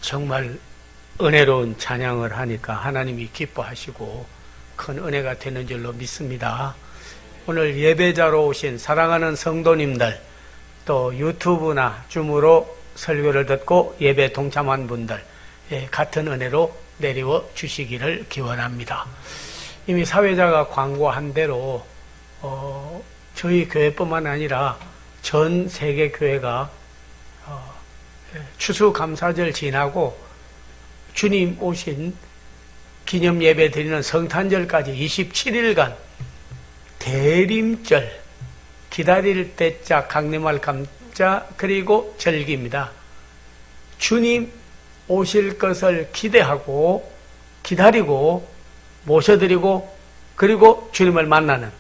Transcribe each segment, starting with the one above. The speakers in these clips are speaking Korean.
정말 은혜로운 찬양을 하니까 하나님이 기뻐하시고 큰 은혜가 되는 줄로 믿습니다. 오늘 예배자로 오신 사랑하는 성도님들, 또 유튜브나 줌으로 설교를 듣고 예배 동참한 분들, 같은 은혜로 내리워 주시기를 기원합니다. 이미 사회자가 광고한 대로 저희 교회뿐만 아니라 전 세계 교회가 추수감사절 지나고 주님 오신 기념 예배 드리는 성탄절까지 27일간 대림절, 기다릴 때자 강림할 감자 그리고 절기입니다. 주님 오실 것을 기대하고 기다리고 모셔드리고 그리고 주님을 만나는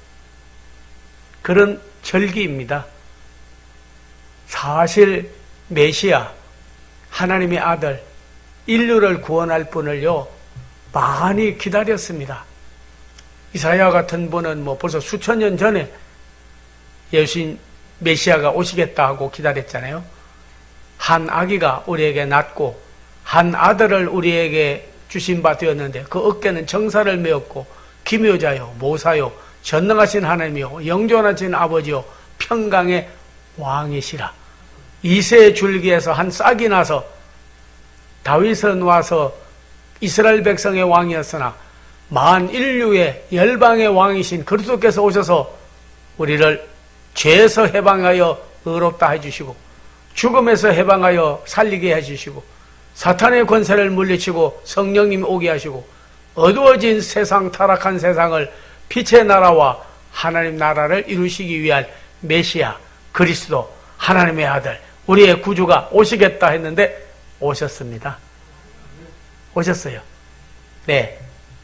그런 절기입니다. 사실 메시아, 하나님의 아들, 인류를 구원할 분을요 많이 기다렸습니다. 이사야 같은 분은 벌써 수천 년 전에 예수님 메시아가 오시겠다 하고 기다렸잖아요. 한 아기가 우리에게 낳고 한 아들을 우리에게 주신 바 되었는데 그 어깨는 정사를 메었고 기묘자요 모사요 전능하신 하나님이요 영존하신 아버지요 평강의 왕이시라. 이새 줄기에서 한 싹이 나서 다윗은 와서 이스라엘 백성의 왕이었으나 만 인류의 열방의 왕이신 그리스도께서 오셔서 우리를 죄에서 해방하여 의롭다 해주시고 죽음에서 해방하여 살리게 해주시고 사탄의 권세를 물리치고 성령님이 오게 하시고 어두워진 세상, 타락한 세상을 빛의 나라와 하나님 나라를 이루시기 위한 메시아 그리스도 하나님의 아들 우리의 구주가 오시겠다 했는데 오셨습니다. 오셨어요. 네.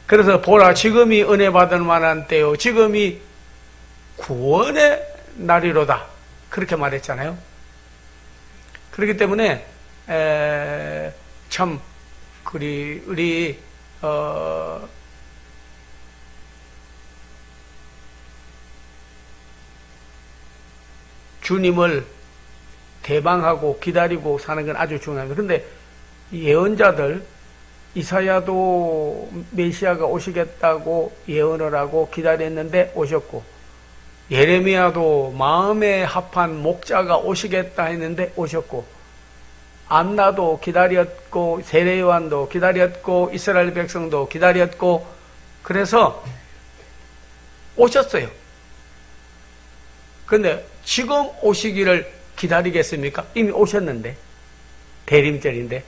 그래서 보라 지금이 은혜 받을 만한 때요 지금이 구원의 날이로다 그렇게 말했잖아요. 그렇기 때문에 참 우리 주님을 대방하고 기다리고 사는 건 아주 중요합니다. 그런데 예언자들 이사야도 메시아가 오시겠다고 예언을 하고 기다렸는데 오셨고 예레미야도 마음에 합한 목자가 오시겠다 했는데 오셨고 안나도 기다렸고 세례요한도 기다렸고 이스라엘 백성도 기다렸고 그래서 오셨어요. 그런데 지금 오시기를 기다리겠습니까? 이미 오셨는데 대림절인데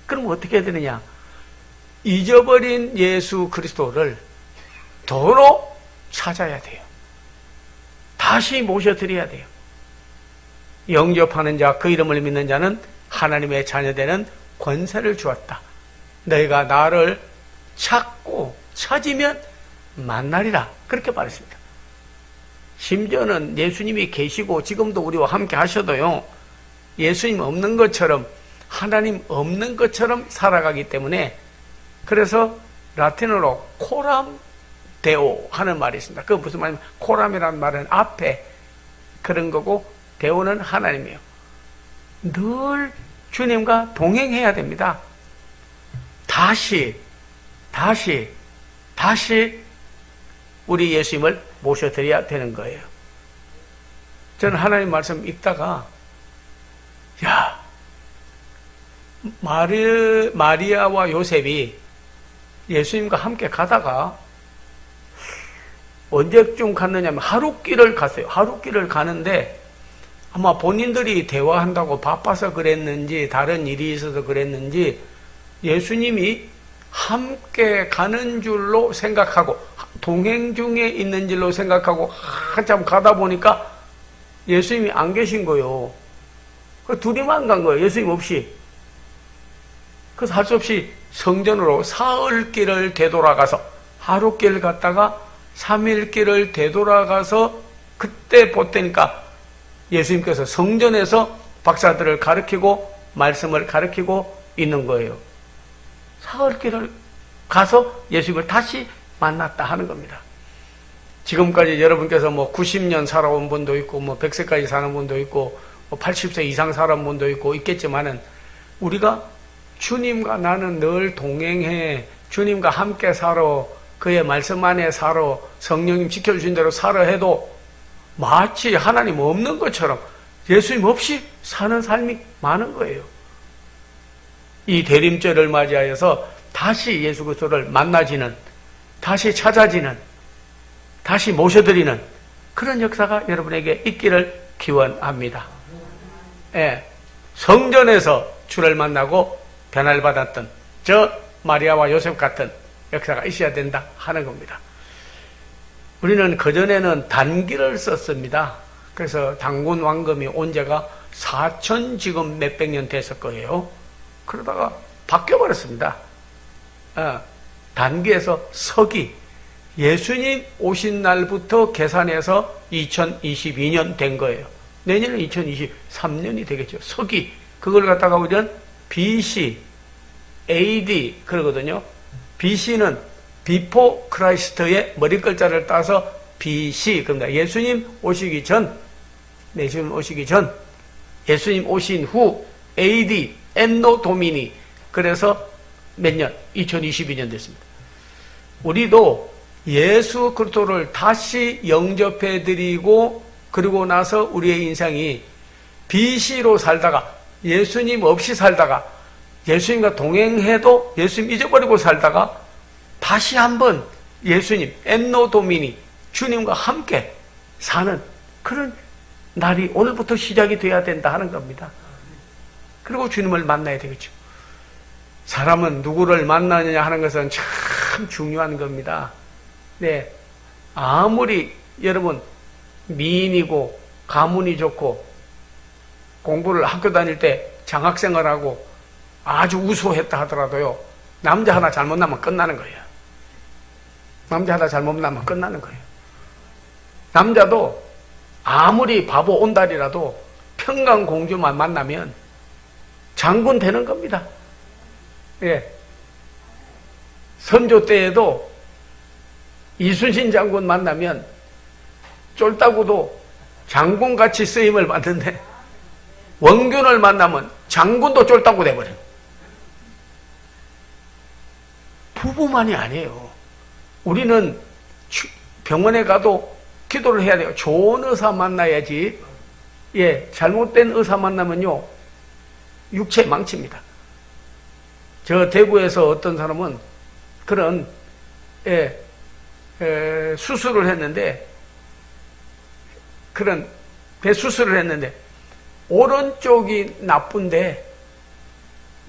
그럼 어떻게 해야 되느냐? 잊어버린 예수 그리스도를 도로 찾아야 돼요. 다시 모셔드려야 돼요. 영접하는 자, 그 이름을 믿는 자는 하나님의 자녀되는 권세를 주었다. 너희가 나를 찾고 찾으면 만나리라. 그렇게 말했습니다. 심지어는 예수님이 계시고 지금도 우리와 함께 하셔도요. 예수님 없는 것처럼 하나님 없는 것처럼 살아가기 때문에 그래서 라틴어로 코람 데오 하는 말이 있습니다. 그건 무슨 말이냐면 코람이라는 말은 앞에 그런 거고 데오는 하나님이에요. 늘 주님과 동행해야 됩니다. 다시 우리 예수님을 모셔드려야 되는 거예요. 저는 하나님 말씀 읽다가 마리아와 요셉이 예수님과 함께 가다가 언제쯤 갔느냐면 하룻길을 갔어요. 하룻길을 가는데 아마 본인들이 대화한다고 바빠서 그랬는지 다른 일이 있어서 그랬는지 예수님이 함께 가는 줄로 생각하고 동행 중에 있는 줄로 생각하고 한참 가다 보니까 예수님이 안 계신 거예요. 둘이만 간 거예요. 예수님 없이. 그래서 할 수 없이 성전으로 사흘길을 되돌아가서 하룻길 갔다가 3일길을 되돌아가서 그때 보태니까 예수님께서 성전에서 박사들을 가르치고 말씀을 가르치고 있는 거예요. 사흘길을 가서 예수님을 다시 만났다 하는 겁니다. 지금까지 여러분께서 90년 살아온 분도 있고 100세까지 사는 분도 있고 80세 이상 살아온 분도 있고 있겠지만은 우리가 주님과 나는 늘 동행해. 주님과 함께 살아. 그의 말씀 안에 살아. 성령님 지켜주신 대로 살아 해도 마치 하나님 없는 것처럼 예수님 없이 사는 삶이 많은 거예요. 이 대림절을 맞이하여서 다시 예수 그리스도를 만나지는, 다시 찾아지는, 다시 모셔드리는 그런 역사가 여러분에게 있기를 기원합니다. 예, 성전에서 주를 만나고 변화를 받았던 저 마리아와 요셉 같은 역사가 있어야 된다 하는 겁니다. 우리는 그전에는 단기를 썼습니다. 그래서 단군 왕금이 온 지가 4천 지금 몇백 년 됐을 거예요. 그러다가 바뀌어버렸습니다. 단기에서 서기, 예수님 오신 날부터 계산해서 2022년 된 거예요. 내년은 2023년이 되겠죠. 서기, 그걸 갖다가 우리는 BC, AD 그러거든요. BC는 비포 크라이스트의 머리 글자를 따서 BC, 그럽니다. 예수님 오시기 전, 예수님 오시기 전, 예수님 오신 후, AD, 엔노 도미니. 그래서 몇 년? 2022년 됐습니다. 우리도 예수 그리스도를 다시 영접해 드리고 그리고 나서 우리의 인생이 BC로 살다가 예수님 없이 살다가 예수님과 동행해도 예수님 잊어버리고 살다가 다시 한번 예수님 엔노 도미니 주님과 함께 사는 그런 날이 오늘부터 시작이 돼야 된다 하는 겁니다. 그리고 주님을 만나야 되겠죠. 사람은 누구를 만나느냐 하는 것은 참 중요한 겁니다. 네, 아무리 여러분 미인이고 가문이 좋고 공부를 학교 다닐 때 장학생을 하고 아주 우수했다 하더라도요, 남자 하나 잘못 나면 끝나는 거예요. 남자 하나 잘못 나면 끝나는 거예요. 남자도 아무리 바보 온달이라도 평강공주만 만나면 장군 되는 겁니다. 예. 선조 때에도 이순신 장군 만나면 쫄따구도 장군같이 쓰임을 받는데 원균을 만나면 장군도 쫄따구 돼버려요. 부부만이 아니에요. 우리는 병원에 가도 기도를 해야 돼요. 좋은 의사 만나야지. 예, 잘못된 의사 만나면요, 육체 망칩니다. 저 대구에서 어떤 사람은 그런 수술을 했는데, 그런 배 수술을 했는데 오른쪽이 나쁜데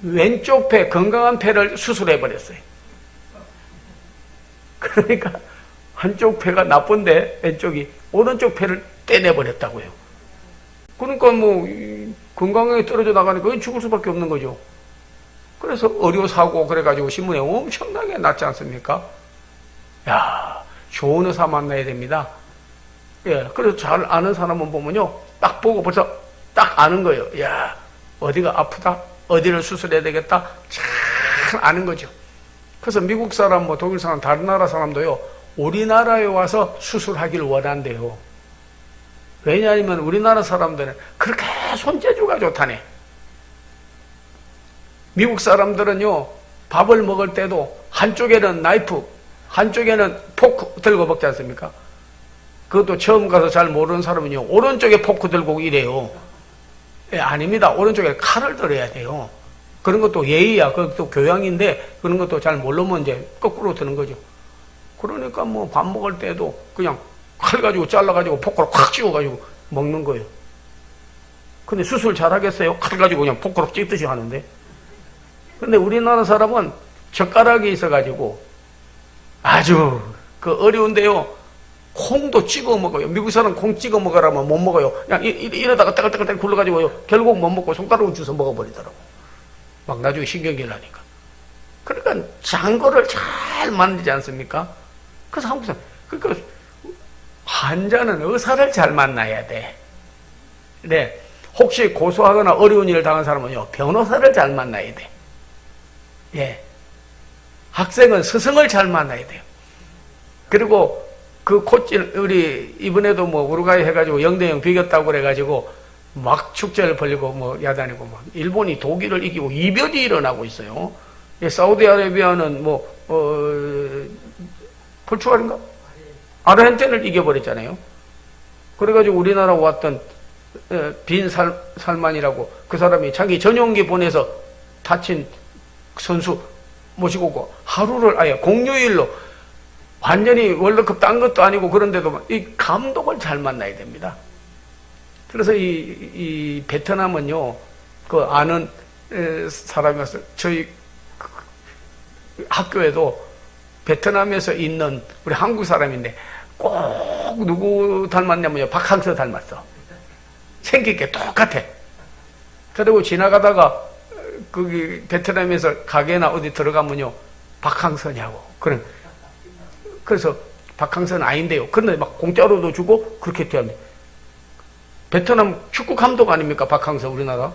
왼쪽 배, 건강한 폐를 수술해버렸어요. 그러니까 한쪽 폐가 나쁜데 왼쪽이 오른쪽 폐를 떼내버렸다고요. 그러니까 뭐 건강하게 떨어져 나가니까 죽을 수밖에 없는 거죠. 그래서 의료사고 그래가지고 신문에 엄청나게 났지 않습니까? 야, 좋은 의사 만나야 됩니다. 예, 그래서 잘 아는 사람은 보면요, 딱 보고 벌써 딱 아는 거예요. 야, 어디가 아프다, 어디를 수술해야 되겠다, 잘 아는 거죠. 그래서 미국 사람, 뭐 독일 사람, 다른 나라 사람도요, 우리나라에 와서 수술하기를 원한대요. 왜냐하면 우리나라 사람들은 그렇게 손재주가 좋다네. 미국 사람들은요, 밥을 먹을 때도 한쪽에는 나이프, 한쪽에는 포크 들고 먹지 않습니까? 그것도 처음 가서 잘 모르는 사람은요, 오른쪽에 포크 들고 이래요. 예, 아닙니다. 오른쪽에 칼을 들어야 돼요. 그런 것도 예의야. 그것도 교양인데, 그런 것도 잘 모르면 이제 거꾸로 드는 거죠. 그러니까 뭐 밥 먹을 때도 그냥 칼 가지고 잘라가지고 포크로 콱 찌워가지고 먹는 거예요. 근데 수술 잘 하겠어요? 칼 가지고 그냥 포크로 찢듯이 하는데. 근데 우리나라 사람은 젓가락이 있어가지고 아주 그 어려운데요, 콩도 찍어 먹어요. 미국 사람 콩 찍어 먹으라면 못 먹어요. 그냥 이러다가 따글따글 굴러가지고요, 결국 못 먹고 손가락으로 주워 먹어버리더라고. 막 나중에 신경질 나니까. 그러니까 장거를 잘 만들지 않습니까? 그래서 한국 사람, 그러니까 환자는 의사를 잘 만나야 돼. 네. 혹시 고소하거나 어려운 일을 당한 사람은요, 변호사를 잘 만나야 돼. 예. 학생은 스승을 잘 만나야 돼요. 그리고 그 코치, 우리 이번에도 뭐 우루과이 해가지고 0대0 비겼다고 그래가지고 막 축제를 벌리고 뭐 야단이고 뭐 일본이 독일을 이기고 이변이 일어나고 있어요. 사우디아라비아는 포르투갈인가? 아르헨티나를 이겨버렸잖아요. 그래가지고 우리나라 왔던 빈 살만이라고 그 사람이 자기 전용기 보내서 다친 선수 모시고 오고 하루를 아예 공휴일로 완전히 월드컵 딴 것도 아니고 그런데도 이 감독을 잘 만나야 됩니다. 그래서 이 베트남은요, 그 아는 사람이 와서 저희 학교에도 베트남에서 있는 우리 한국 사람인데 꼭 누구 닮았냐면요, 박항서 닮았어. 생긴 게 똑같아. 그리고 지나가다가 거기 베트남에서 가게나 어디 들어가면요, 박항서냐고. 그래서 박항서는 아닌데요. 그런데 막 공짜로도 주고 그렇게 대합니다. 베트남 축구 감독 아닙니까? 박항서 우리나라.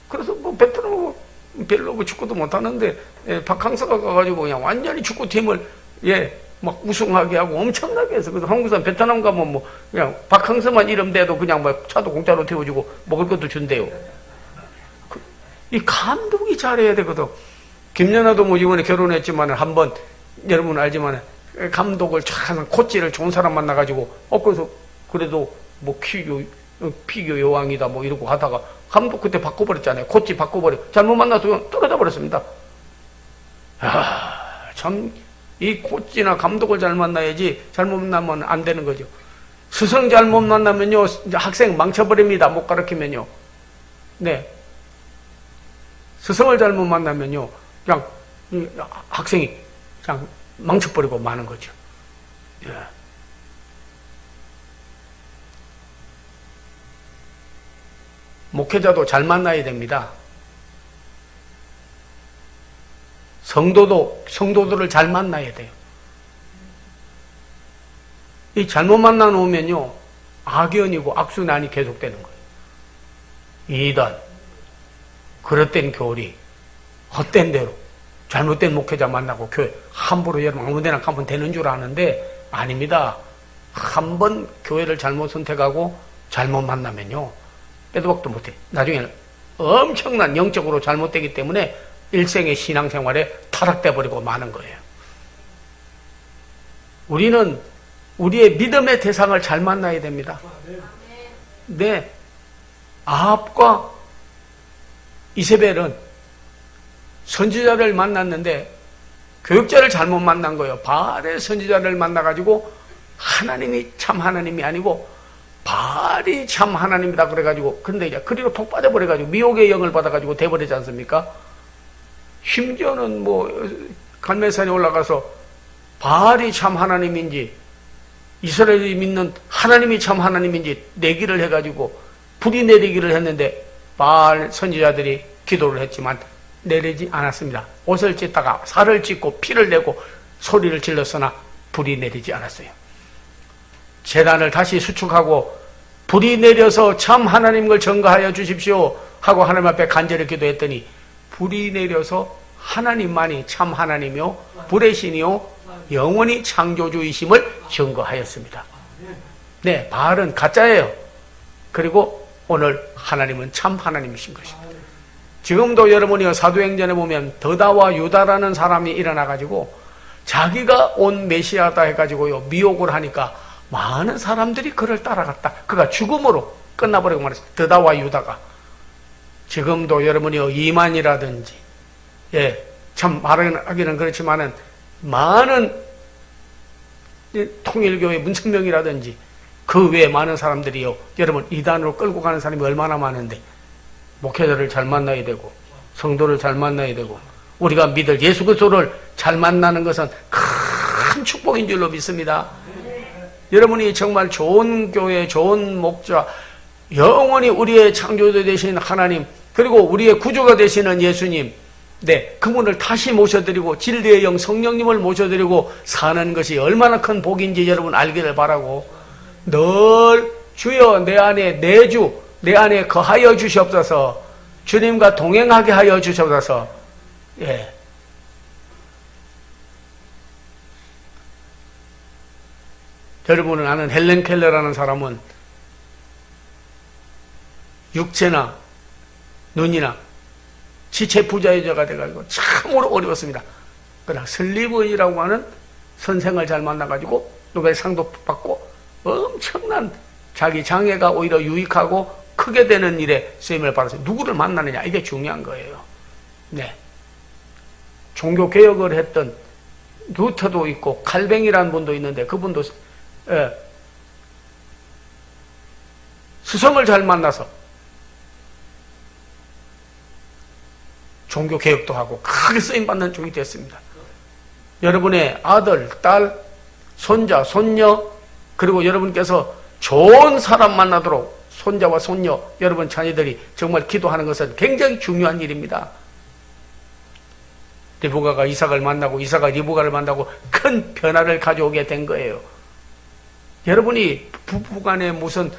그래서 뭐 베트남 별로 뭐 축구도 못하는데 박항서가 가가지고 그냥 완전히 축구팀을 막 우승하게 하고 엄청나게 해서 그래서 한국 사람 베트남 가면 뭐 그냥 박항서만 이름 대도 그냥 뭐 차도 공짜로 태워주고 먹을 것도 준대요. 이 감독이 잘해야 되거든. 김연아도 뭐 이번에 결혼했지만 한번 여러분 알지만 감독을 참 코치를 좋은 사람 만나가지고 그래서 그래도 뭐 피겨 여왕이다 뭐 이러고 하다가 감독 그때 바꿔버렸잖아요. 코치 바꿔버려. 잘못 만나서 그냥 떨어져 버렸습니다. 참 이 코치나 감독을 잘 만나야지 잘못 만나면 안 되는 거죠. 스승 잘못 만나면요 학생 망쳐버립니다. 못 가르치면요. 네. 스승을 잘못 만나면요 그냥 학생이 그냥 망쳐버리고 마는 거죠. 예. 목회자도 잘 만나야 됩니다. 성도들을 잘 만나야 돼요. 이 잘못 만나 놓으면요, 악연이고 악순환이 계속되는 거예요. 이단, 그릇된 교리, 헛된 대로, 잘못된 목회자 만나고 교회 함부로 여러분 아무 데나 가면 되는 줄 아는데 아닙니다. 한 번 교회를 잘못 선택하고 잘못 만나면요, 빼도 박도 못해. 나중에는 엄청난 영적으로 잘못되기 때문에 일생의 신앙생활에 타락돼 버리고 마는 거예요. 우리는 우리의 믿음의 대상을 잘 만나야 됩니다. 네, 아합과 이세벨은 선지자를 만났는데 교육자를 잘못 만난 거예요. 바알의 선지자를 만나가지고 하나님이 참 하나님이 아니고 바알이 참 하나님이다 그래가지고 근데 이제 그리로 톡 빠져버려가지고 미혹의 영을 받아가지고 돼버리지 않습니까? 심지어는 뭐 갈멜산에 올라가서 바알이 참 하나님인지 이스라엘이 믿는 하나님이 참 하나님인지 내기를 해가지고 불이 내리기를 했는데 바알 선지자들이 기도를 했지만 내리지 않았습니다. 옷을 찢다가 살을 찢고 피를 내고 소리를 질렀으나 불이 내리지 않았어요. 재단을 다시 수축하고 불이 내려서 참 하나님을 증거하여 주십시오 하고 하나님 앞에 간절히 기도했더니 불이 내려서 하나님만이 참 하나님이요 불의 신이요 영원히 창조주이심을 증거하였습니다. 네, 바알은 가짜예요. 그리고 오늘 하나님은 참 하나님이신 것입니다. 지금도 여러분이 사도행전에 보면 더다와 유다라는 사람이 일어나가지고 자기가 온 메시아다 해가지고요 미혹을 하니까 많은 사람들이 그를 따라갔다. 그가 죽음으로 끝나버리고 말했어요. 더다와 유다가. 지금도 여러분이 이만이라든지 참 말하기는 그렇지만은 많은 통일교회 문성명이라든지 그 외에 많은 사람들이요 여러분 이단으로 끌고 가는 사람이 얼마나 많은데 목회자를 잘 만나야 되고 성도를 잘 만나야 되고 우리가 믿을 예수 그리스도를 잘 만나는 것은 큰 축복인 줄로 믿습니다. 여러분이 정말 좋은 교회, 좋은 목자, 영원히 우리의 창조주 되신 하나님, 그리고 우리의 구주가 되시는 예수님, 네, 그분을 다시 모셔드리고 진리의 영 성령님을 모셔드리고 사는 것이 얼마나 큰 복인지 여러분 알기를 바라고 늘 주여 내 안에 내주 내 안에 거하여 주시옵소서. 주님과 동행하게 하여 주시옵소서. 예. 여러분은 아는 헬렌 켈러라는 사람은 육체나 눈이나 지체 부자여자가 돼가지고 참으로 어려웠습니다. 그러나 슬리번이라고 하는 선생을 잘 만나가지고 노벨상도 받고 엄청난 자기 장애가 오히려 유익하고 크게 되는 일에 쓰임을 받았어요. 누구를 만나느냐, 이게 중요한 거예요. 네. 종교 개혁을 했던 루터도 있고 칼뱅이라는 분도 있는데 그분도 스승을 잘 만나서 종교 개혁도 하고 크게 쓰임받는 쪽이 됐습니다. 여러분의 아들, 딸, 손자, 손녀, 그리고 여러분께서 좋은 사람 만나도록 손자와 손녀, 여러분 자녀들이 정말 기도하는 것은 굉장히 중요한 일입니다. 리브가가 이삭을 만나고 이삭이 리브가를 만나고 큰 변화를 가져오게 된 거예요. 여러분이 부부간에 무슨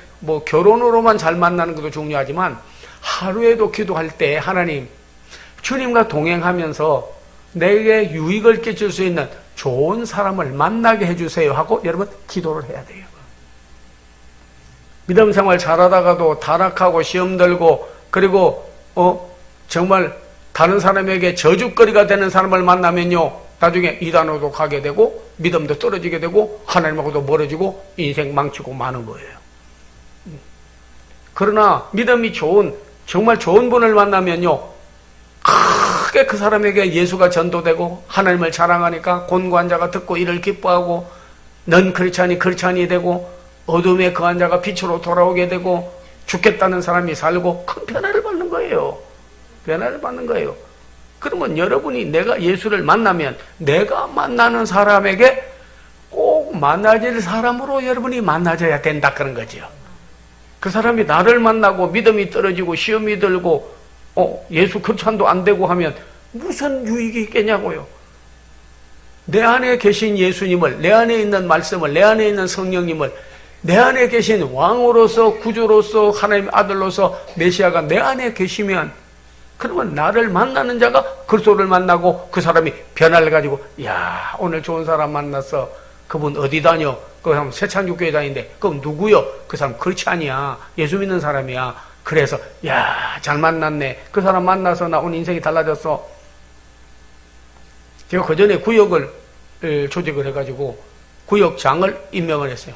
결혼으로만 잘 만나는 것도 중요하지만 하루에도 기도할 때 하나님, 주님과 동행하면서 내게 유익을 끼칠 수 있는 좋은 사람을 만나게 해주세요 하고 여러분 기도를 해야 돼요. 믿음 생활 잘하다가도 타락하고 시험 들고 그리고 정말 다른 사람에게 저주거리가 되는 사람을 만나면요, 나중에 이단으로도 가게 되고 믿음도 떨어지게 되고 하나님하고도 멀어지고 인생 망치고 마는 거예요. 그러나 믿음이 좋은, 정말 좋은 분을 만나면요, 크게 그 사람에게 예수가 전도되고 하나님을 자랑하니까 곤고한 자가 듣고 이를 기뻐하고 넌 그렇지 아니 되고 어둠에 거한 자가 빛으로 돌아오게 되고 죽겠다는 사람이 살고 큰 변화를 받는 거예요. 변화를 받는 거예요. 그러면 여러분이 내가 예수를 만나면 내가 만나는 사람에게 꼭 만나질 사람으로 여러분이 만나져야 된다 그런 거죠. 그 사람이 나를 만나고 믿음이 떨어지고 시험이 들고 예수 크리스찬도 안 되고 하면 무슨 유익이 있겠냐고요. 내 안에 계신 예수님을, 내 안에 있는 말씀을, 내 안에 있는 성령님을, 내 안에 계신 왕으로서 구주로서 하나님의 아들로서 메시아가 내 안에 계시면 그러면 나를 만나는 자가 그리스도를 만나고 그 사람이 변화를 가지고 야, 오늘 좋은 사람 만났어. 그분 어디 다녀? 그 사람 새창교교회 다니는데 그럼 누구요? 그 사람 크리스찬이야. 예수 믿는 사람이야. 그래서 야, 잘 만났네. 그 사람 만나서 나 오늘 인생이 달라졌어. 제가 그 전에 구역을 조직을 해가지고 구역장을 임명을 했어요.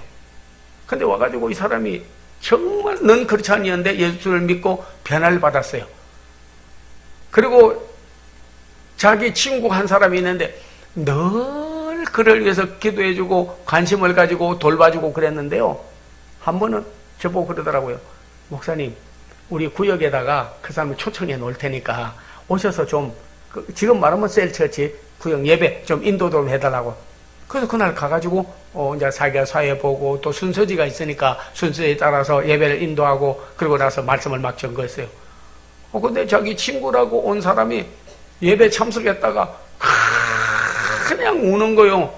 근데 와가지고 이 사람이 정말 넌 크리스찬이었는데 예수를 믿고 변화를 받았어요. 그리고 자기 친구 한 사람이 있는데 늘 그를 위해서 기도해주고 관심을 가지고 돌봐주고 그랬는데요. 한 번은 저보고 그러더라고요. 목사님, 우리 구역에다가 그 사람을 초청해 놓을 테니까 오셔서 좀 지금 말하면 셀처치 구역 예배 좀 인도 좀 해달라고. 그래서 그날 가가지고 이제 자기가 사회 보고 또 순서지가 있으니까 순서에 따라서 예배를 인도하고 그러고 나서 말씀을 막 전거했어요. 근데 자기 친구라고 온 사람이 예배 참석했다가 그냥 우는 거요.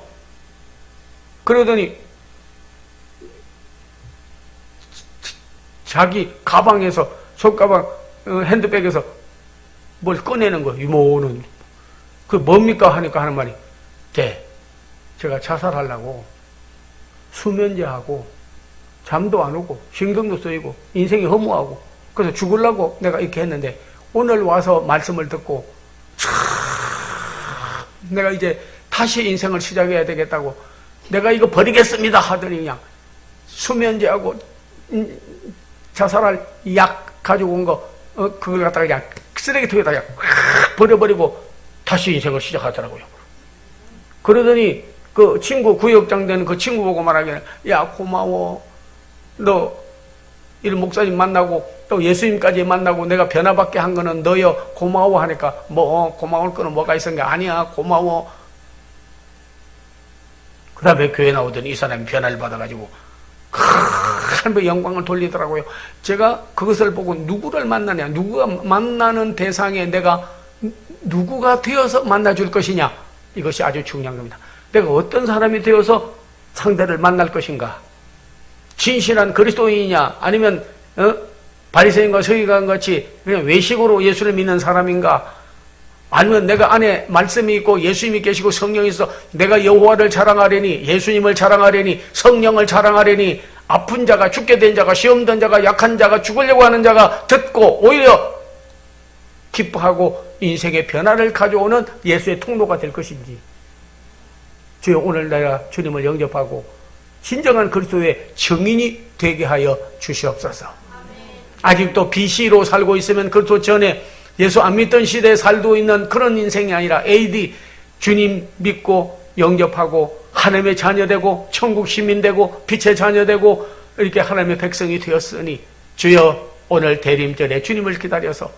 그러더니 자기 가방에서 손가방 핸드백에서 뭘 꺼내는 거예요. 이모는 그 뭡니까 하니까 하는 말이 제가 자살하려고 수면제하고 잠도 안 오고 신경도 쓰이고 인생이 허무하고 그래서 죽으려고 내가 이렇게 했는데 오늘 와서 말씀을 듣고 내가 이제 다시 인생을 시작해야 되겠다고 내가 이거 버리겠습니다 하더니 그냥 수면제하고 자살할 약 가지고 온 거 그걸 갖다가 그냥 쓰레기통에다 그냥 버려버리고 다시 인생을 시작하더라고요. 그러더니 그 친구 구역장 되는 그 친구 보고 말하기는 야 고마워 너 이 목사님 만나고 또 예수님까지 만나고 내가 변화받게 한 거는 너여 고마워 하니까 고마울 거는 뭐가 있었는가 아니야 고마워. 그 다음에 교회 나오더니 이 사람이 변화를 받아가지고 큰 영광을 돌리더라고요. 제가 그것을 보고 누구를 만나냐 누구가 만나는 대상에 내가 누구가 되어서 만나줄 것이냐 이것이 아주 중요한 겁니다. 내가 어떤 사람이 되어서 상대를 만날 것인가 진실한 그리스도인이냐 아니면 바리새인과 서기관 같이 그냥 외식으로 예수를 믿는 사람인가 아니면 내가 안에 말씀이 있고 예수님이 계시고 성령이 있어 내가 여호와를 자랑하려니 예수님을 자랑하려니 성령을 자랑하려니 아픈 자가, 죽게 된 자가, 시험 든 자가, 약한 자가, 죽으려고 하는 자가 듣고 오히려 기뻐하고 인생의 변화를 가져오는 예수의 통로가 될 것인지, 주여 오늘 내가 주님을 영접하고 진정한 그리스도의 증인이 되게 하여 주시옵소서. 아직도 BC로 살고 있으면 그리스도 전에 예수 안 믿던 시대에 살고 있는 그런 인생이 아니라 AD 주님 믿고 영접하고 하나님의 자녀되고 천국 시민되고 빛의 자녀되고 이렇게 하나님의 백성이 되었으니 주여 오늘 대림절에 주님을 기다려서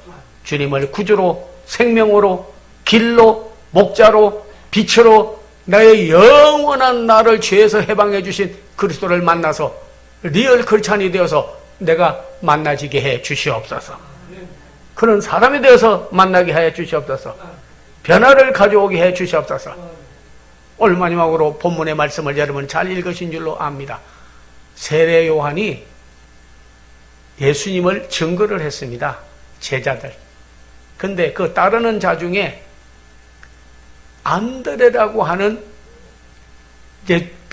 주님을 구주로 생명으로 길로 목자로 빛으로 나의 영원한 나를 죄에서 해방해 주신 그리스도를 만나서 리얼 크리스찬이 되어서 내가 만나지게 해 주시옵소서. 그런 사람이 되어서 만나게 해 주시옵소서. 변화를 가져오게 해 주시옵소서. 오늘 마지막으로 본문의 말씀을 여러분 잘 읽으신 줄로 압니다. 세례 요한이 예수님을 증거를 했습니다. 제자들. 근데 그 따르는 자 중에 안드레라고 하는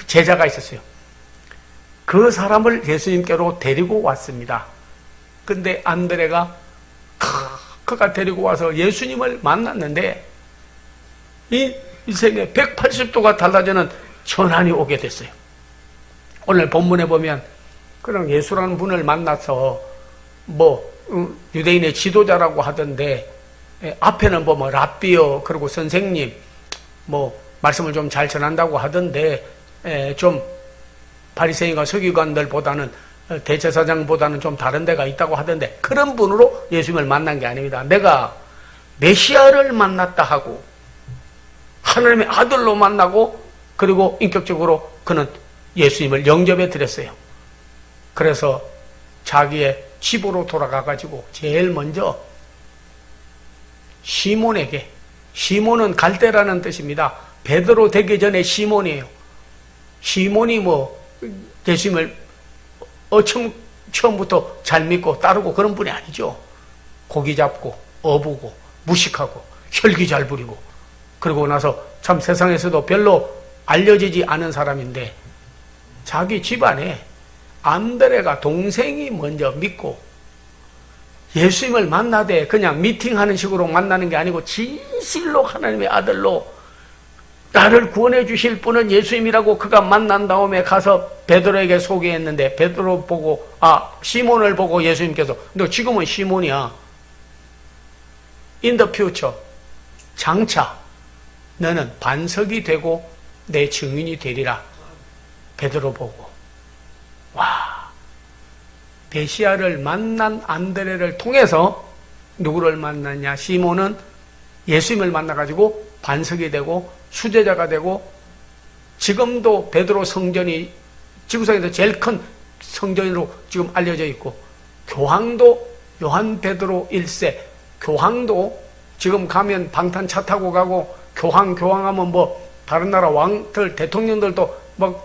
제자가 있었어요. 그 사람을 예수님께로 데리고 왔습니다. 근데 안드레가 그가 데리고 와서 예수님을 만났는데 이 인생에 180도가 달라지는 전환이 오게 됐어요. 오늘 본문에 보면 그냥 예수라는 분을 만나서 유대인의 지도자라고 하던데 앞에는 보면 랍비요 그리고 선생님 말씀을 좀 잘 전한다고 하던데 좀 바리새인과 서기관들보다는 대제사장보다는 좀 다른 데가 있다고 하던데 그런 분으로 예수님을 만난 게 아닙니다. 내가 메시아를 만났다 하고 하나님의 아들로 만나고 그리고 인격적으로 그는 예수님을 영접해 드렸어요. 그래서 자기의 집으로 돌아가가지고 제일 먼저 시몬에게, 시몬은 갈대라는 뜻입니다. 베드로 되기 전에 시몬이에요. 시몬이 예수님을 처음부터 잘 믿고 따르고 그런 분이 아니죠. 고기 잡고 어부고 무식하고 혈기 잘 부리고 그러고 나서 참 세상에서도 별로 알려지지 않은 사람인데 자기 집안에 안드레가 동생이 먼저 믿고 예수님을 만나되 그냥 미팅하는 식으로 만나는 게 아니고 진실로 하나님의 아들로 나를 구원해 주실 분은 예수님이라고 그가 만난 다음에 가서 베드로에게 소개했는데 베드로 보고 시몬을 보고 예수님께서 너 지금은 시몬이야. In the future 장차 너는 반석이 되고 내 증인이 되리라. 베드로 보고 메시아를 만난 안드레를 통해서 누구를 만났냐? 시몬은 예수님을 만나가지고 반석이 되고 수제자가 되고 지금도 베드로 성전이 지구상에서 제일 큰 성전으로 지금 알려져 있고 교황도 요한 베드로 1세 교황도 지금 가면 방탄 차 타고 가고 교황하면 다른 나라 왕들 대통령들도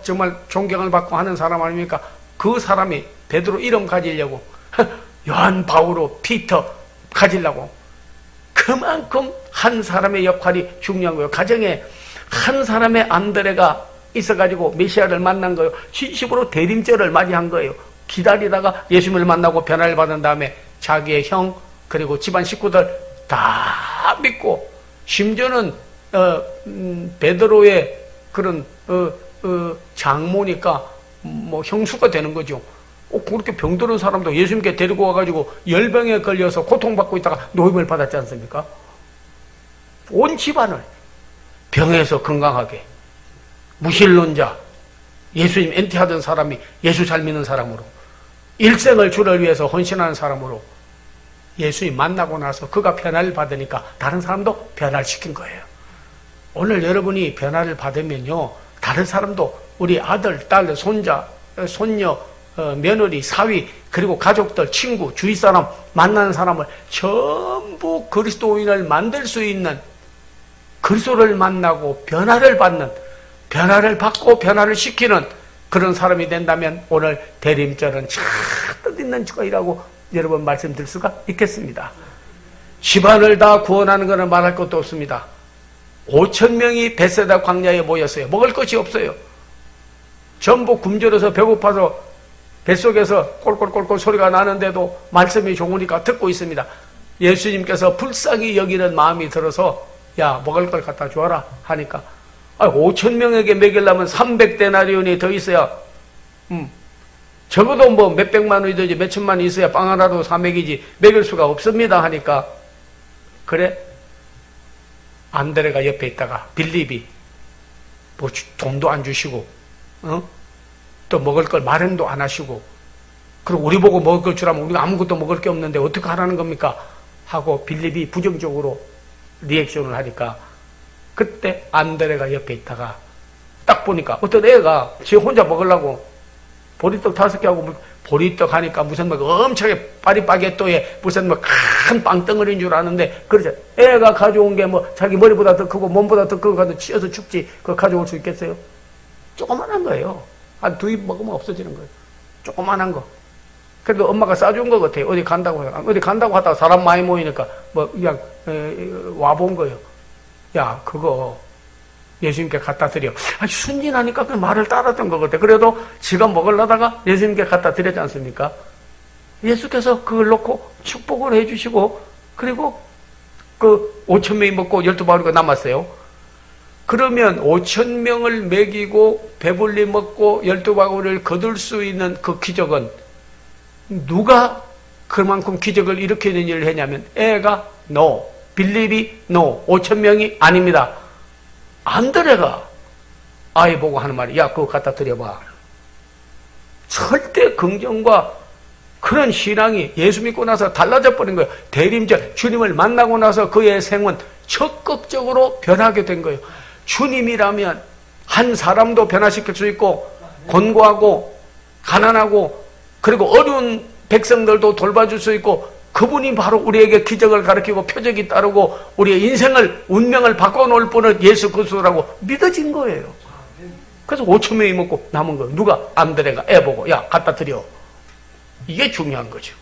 정말 존경을 받고 하는 사람 아닙니까? 그 사람이 베드로 이름 가지려고 요한 바오로 피터 가지려고 그만큼 한 사람의 역할이 중요한 거예요. 가정에 한 사람의 안드레가 있어가지고 메시아를 만난 거예요. 진심으로 대림절을 맞이한 거예요. 기다리다가 예수님을 만나고 변화를 받은 다음에 자기의 형 그리고 집안 식구들 다 믿고 심지어는 베드로의 그런 장모니까 형수가 되는 거죠. 그렇게 병들은 사람도 예수님께 데리고 와가지고 열병에 걸려서 고통받고 있다가 노임을 받았지 않습니까? 온 집안을 병에서 건강하게 무신론자 예수님 엔티하던 사람이 예수 잘 믿는 사람으로 일생을 주를 위해서 헌신하는 사람으로 예수님 만나고 나서 그가 변화를 받으니까 다른 사람도 변화를 시킨 거예요. 오늘 여러분이 변화를 받으면요 다른 사람도 우리 아들, 딸, 손자, 손녀, 며느리, 사위 그리고 가족들, 친구, 주위 사람 만나는 사람을 전부 그리스도인을 만들 수 있는 그리스도를 만나고 변화를 받는 변화를 받고 변화를 시키는 그런 사람이 된다면 오늘 대림절은 참 뜻있는 주일이라고 여러분 말씀드릴 수가 있겠습니다. 집안을 다 구원하는 것은 말할 것도 없습니다. 5,000명이 베세다 광야에 모였어요. 먹을 것이 없어요. 전부 굶주려서 배고파서 뱃속에서 꼴꼴꼴꼴 소리가 나는데도 말씀이 좋으니까 듣고 있습니다. 예수님께서 불쌍히 여기는 마음이 들어서 야, 먹을 걸 갖다 주어라 하니까 5천 명에게 먹이려면 300데나리온이 더 있어야 적어도 뭐 몇백만 원이든지 몇천만 원이 있어야 빵 하나도 사먹이지 먹일 수가 없습니다 하니까 그래? 안드레가 옆에 있다가 빌립이 뭐 돈도 안 주시고 또 먹을 걸 마련도 안 하시고 그리고 우리 보고 먹을 걸 주라면 우리가 아무것도 먹을 게 없는데 어떻게 하라는 겁니까? 하고 빌립이 부정적으로 리액션을 하니까 그때 안드레가 옆에 있다가 딱 보니까 어떤 애가 지 혼자 먹으려고 보리떡 5개 하고 보리떡 하니까 무슨 뭐 엄청나게 파리바게또에 무슨 뭐 큰 빵덩어리인 줄 아는데 그러죠. 애가 가져온 게 뭐 자기 머리보다 더 크고 몸보다 더 크고 가서 치어서 죽지 그거 가져올 수 있겠어요? 조그만한 거예요. 한 2입 먹으면 없어지는 거예요. 조그만한 거. 그래도 엄마가 싸준 거 같아요. 어디 간다고 해요. 어디 간다고 하다가 사람 많이 모이니까 뭐 그냥 와본 거예요. 야, 그거 예수님께 갖다 드려. 순진하니까 그 말을 따랐던 것 같아. 그래도 지가 먹으려다가 예수님께 갖다 드렸지 않습니까? 예수께서 그걸 놓고 축복을 해주시고 그리고 그 5천 명이 먹고 12바구니가 남았어요. 그러면 5천 명을 먹이고 배불리 먹고 12바구니를 거둘 수 있는 그 기적은 누가 그만큼 기적을 일으키는 일을 했냐면 애가 no, 빌립이 no, 5천 명이 아닙니다. 안드레가 아이 보고 하는 말이 야 그거 갖다 드려봐. 절대 긍정과 그런 신앙이 예수 믿고 나서 달라져 버린 거예요. 대림절 주님을 만나고 나서 그의 생은 적극적으로 변하게 된 거예요. 주님이라면 한 사람도 변화시킬 수 있고 곤고하고 가난하고 그리고 어려운 백성들도 돌봐줄 수 있고 그분이 바로 우리에게 기적을 가르치고 표적이 따르고 우리의 인생을 운명을 바꿔놓을 분은 예수 그리스도라고 믿어진 거예요. 그래서 5천 명이 먹고 남은 거예요. 누가? 안드레가 애 보고 야 갖다 드려. 이게 중요한 거죠.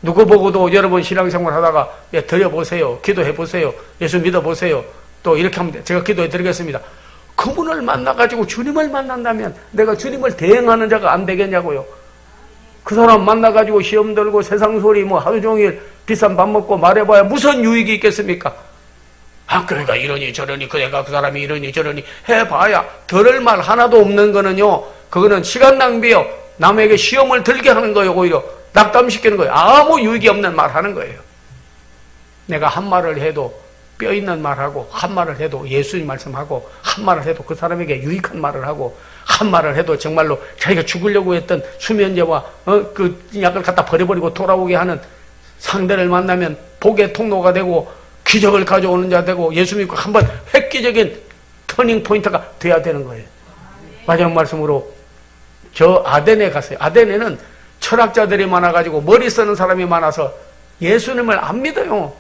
누구 보고도 여러분 신앙생활 하다가 예, 드려보세요. 기도해보세요. 예수 믿어보세요. 또 이렇게 하면 돼. 제가 기도해드리겠습니다. 그분을 만나가지고 주님을 만난다면 내가 주님을 대행하는 자가 안 되겠냐고요. 그 사람 만나가지고 시험 들고 세상 소리 뭐 하루 종일 비싼 밥 먹고 말해봐야 무슨 유익이 있겠습니까? 그러니까 이러니 저러니 그래가 그 사람이 이러니 저러니 해봐야 들을 말 하나도 없는 거는요. 그거는 시간 낭비요. 남에게 시험을 들게 하는 거예요. 오히려 낙담시키는 거예요. 아무 유익이 없는 말 하는 거예요. 내가 한 말을 해도 뼈 있는 말하고 한 말을 해도 예수님 말씀하고 한 말을 해도 그 사람에게 유익한 말을 하고 한 말을 해도 정말로 자기가 죽으려고 했던 수면제와 그 약을 갖다 버려버리고 돌아오게 하는 상대를 만나면 복의 통로가 되고 기적을 가져오는 자 되고 예수 믿고 한번 획기적인 터닝 포인트가 돼야 되는 거예요. 마지막 말씀으로 저 아덴에 갔어요. 아덴에는 철학자들이 많아가지고 머리 쓰는 사람이 많아서 예수님을 안 믿어요.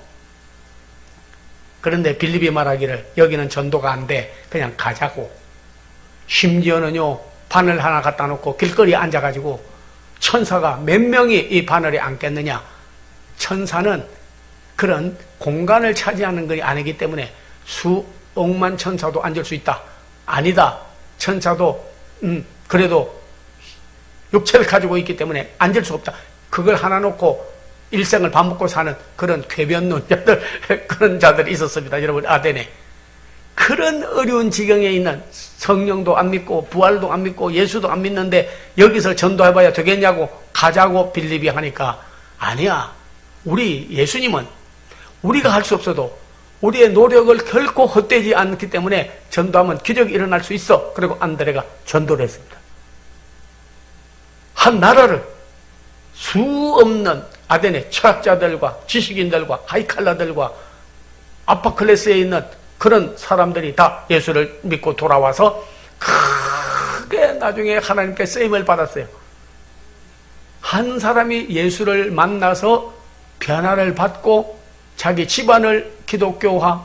그런데 빌립이 말하기를 여기는 전도가 안 돼. 그냥 가자고. 심지어는요 바늘 하나 갖다 놓고 길거리에 앉아가지고 천사가 몇 명이 이 바늘에 앉겠느냐. 천사는 그런 공간을 차지하는 것이 아니기 때문에 수억만 천사도 앉을 수 있다. 아니다. 천사도 그래도 육체를 가지고 있기 때문에 앉을 수 없다. 그걸 하나 놓고 일생을 밥 먹고 사는 그런 궤변론자들 그런 자들이 있었습니다. 여러분 아덴에. 그런 어려운 지경에 있는 성령도 안 믿고 부활도 안 믿고 예수도 안 믿는데 여기서 전도해봐야 되겠냐고 가자고 빌립이 하니까 아니야. 우리 예수님은 우리가 할 수 없어도 우리의 노력을 결코 헛되지 않기 때문에 전도하면 기적이 일어날 수 있어. 그리고 안드레가 전도를 했습니다. 한 나라를 수 없는 아덴의 철학자들과 지식인들과 하이칼라들과 아파 클래스에 있는 그런 사람들이 다 예수를 믿고 돌아와서 크게 나중에 하나님께 쓰임을 받았어요. 한 사람이 예수를 만나서 변화를 받고 자기 집안을 기독교화,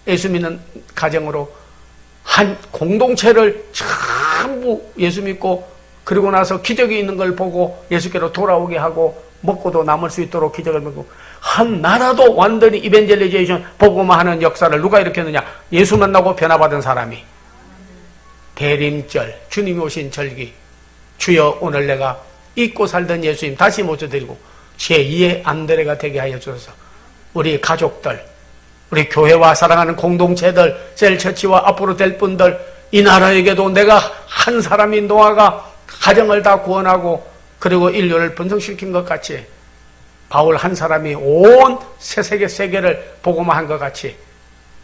예수 믿는 가정으로 한 공동체를 전부 예수 믿고 그리고 나서 기적이 있는 걸 보고 예수께로 돌아오게 하고 먹고도 남을 수 있도록 기적을 먹고 한 나라도 완전히 이벤젤리제이션 복음화하는 역사를 누가 일으켰느냐? 예수 만나고 변화받은 사람이. 대림절 주님이 오신 절기 주여 오늘 내가 잊고 살던 예수님 다시 모셔드리고 제2의 안드레가 되게 하여 주셔서 우리 가족들, 우리 교회와 사랑하는 공동체들, 셀처치와 앞으로 될 분들, 이 나라에게도 내가 한 사람인 노아가 가정을 다 구원하고 그리고 인류를 번성시킨 것 같이 바울 한 사람이 온 세계를 복음화한 것 같이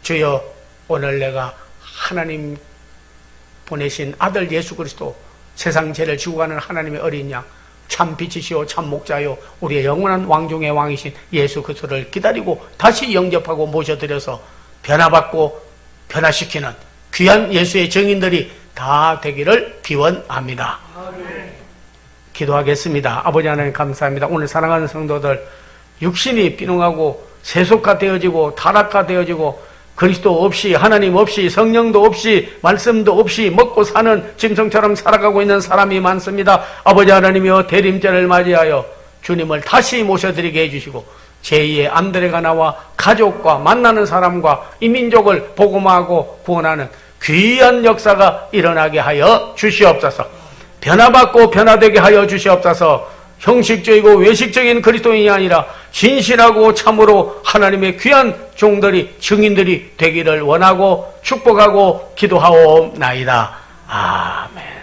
주여 오늘 내가 하나님 보내신 아들 예수 그리스도 세상 죄를 지고 가는 하나님의 어린 양 참 빛이시오 참 목자요 우리의 영원한 왕중의 왕이신 예수 그리스도를 기다리고 다시 영접하고 모셔드려서 변화받고 변화시키는 귀한 예수의 증인들이 다 되기를 기원합니다. 기도하겠습니다. 아버지 하나님 감사합니다. 오늘 사랑하는 성도들 육신이 비능하고 세속화되어지고 타락화되어지고 그리스도 없이 하나님 없이 성령도 없이 말씀도 없이 먹고 사는 짐승처럼 살아가고 있는 사람이 많습니다. 아버지 하나님이여 대림절을 맞이하여 주님을 다시 모셔드리게 해주시고 제2의 안드레가 나와 가족과 만나는 사람과 이 민족을 복음화하고 구원하는 귀한 역사가 일어나게 하여 주시옵소서. 변화받고 변화되게 하여 주시옵소서. 형식적이고 외식적인 그리스도인이 아니라 진실하고 참으로 하나님의 귀한 종들이 증인들이 되기를 원하고 축복하고 기도하옵나이다. 아멘.